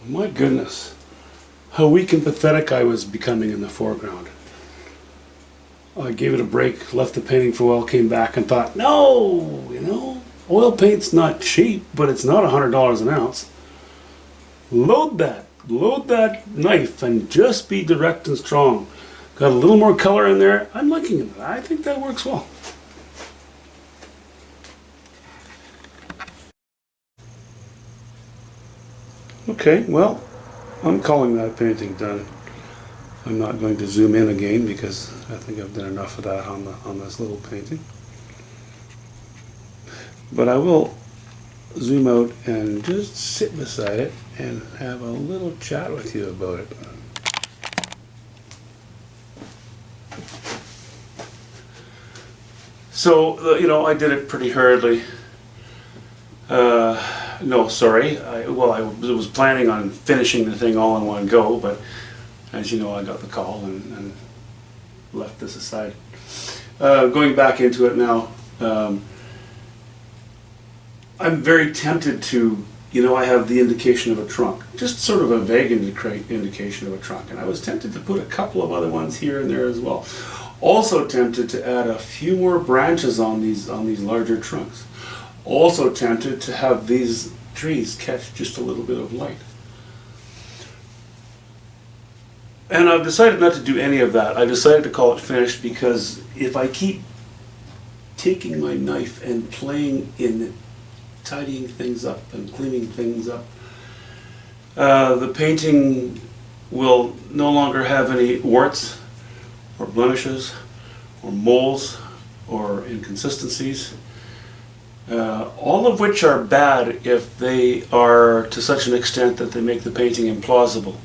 My goodness, how weak and pathetic I was becoming in the foreground. I gave it a break, left the painting for a while, came back and thought, no, oil paint's not cheap, but it's not $100 an ounce. Load that knife and just be direct and strong. Got a little more color in there. I'm liking it. I think that works well. Okay, well, I'm calling that painting done. I'm not going to zoom in again because I think I've done enough of that on this little painting. But I will zoom out and just sit beside it and have a little chat with you about it. So, I did it pretty hurriedly. No, sorry. I was planning on finishing the thing all in one go, but as you know, I got the call and left this aside. Going back into it now, I'm very tempted to, I have the indication of a trunk, just sort of a vague indication of a trunk, and I was tempted to put a couple of other ones here and there as well. Also tempted to add a few more branches on these larger trunks. Also tempted to have these trees catch just a little bit of light. And I've decided not to do any of that. I decided to call it finished because if I keep taking my knife and playing in tidying things up and cleaning things up, the painting will no longer have any warts or blemishes or moles or inconsistencies, all of which are bad if they are to such an extent that they make the painting implausible.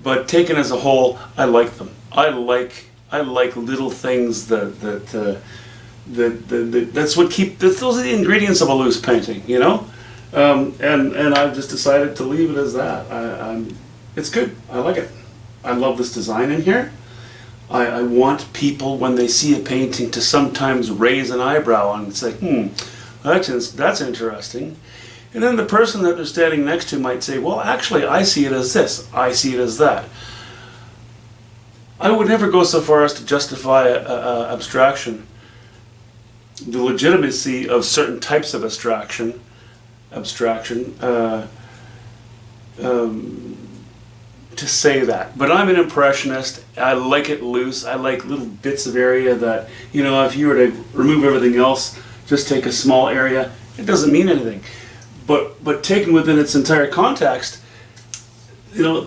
But taken as a whole, I like them. I like little things that's what those are the ingredients of a loose painting, and I've just decided to leave it as that. It's good. I like it. I love this design in here. I want people, when they see a painting, to sometimes raise an eyebrow and say, that's interesting. And then the person that they're standing next to might say, well, actually, I see it as this. I see it as that. I would never go so far as to justify abstraction. The legitimacy of certain types of abstraction, to say that. But I'm an impressionist. I like it loose. I like little bits of area that, if you were to remove everything else, just take a small area, it doesn't mean anything. But taken within its entire context, the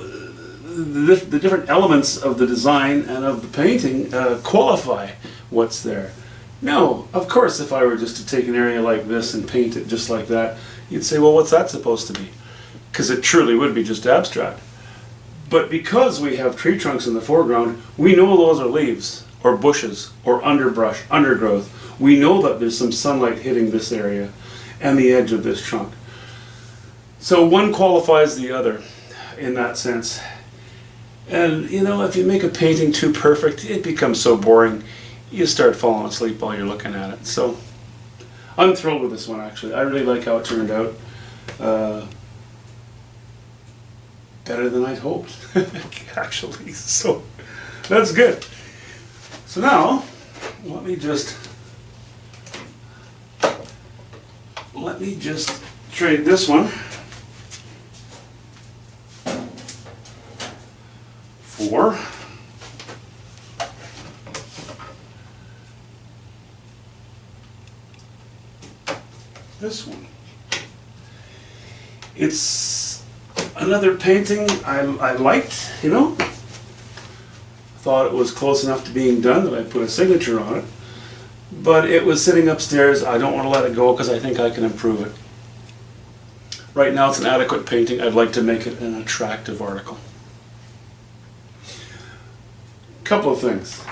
different elements of the design and of the painting qualify what's there. No, of course, if I were just to take an area like this and paint it just like that, you'd say, well, what's that supposed to be? Because it truly would be just abstract. But because we have tree trunks in the foreground, we know those are leaves, or bushes, or underbrush, undergrowth. We know that there's some sunlight hitting this area and the edge of this trunk. So one qualifies the other in that sense. And, if you make a painting too perfect, it becomes so boring, you start falling asleep while you're looking at it. So I'm thrilled with this one, actually. I really like how it turned out. Better than I'd hoped, actually. So that's good. So now, let me just trade this one for this one. It's another painting I liked, Thought it was close enough to being done that I put a signature on it. But it was sitting upstairs. I don't want to let it go because I think I can improve it. Right now it's an adequate painting. I'd like to make it an attractive article. Couple of things.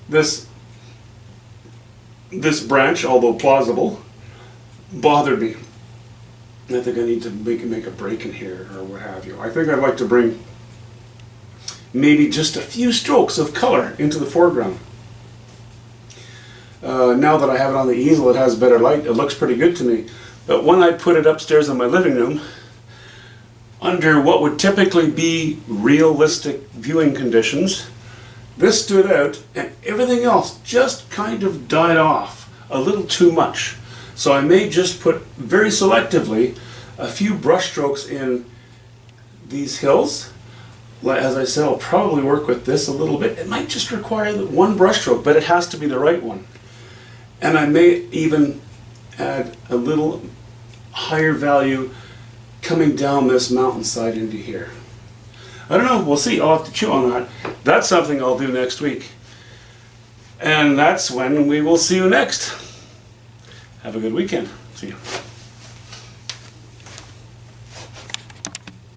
This branch, although plausible, bothered me. I think I need to make a break in here or what have you. I think I'd like to bring maybe just a few strokes of color into the foreground. Now that I have it on the easel, it has better light. It looks pretty good to me. But when I put it upstairs in my living room, under what would typically be realistic viewing conditions, this stood out and everything else just kind of died off a little too much. So I may just put very selectively a few brush strokes in these hills. As I said, I'll probably work with this a little bit. It might just require one brush stroke, but it has to be the right one. And I may even add a little higher value coming down this mountainside into here. I don't know, we'll see. I'll have to chew on that. That's something I'll do next week. And that's when we will see you next. Have a good weekend. See you.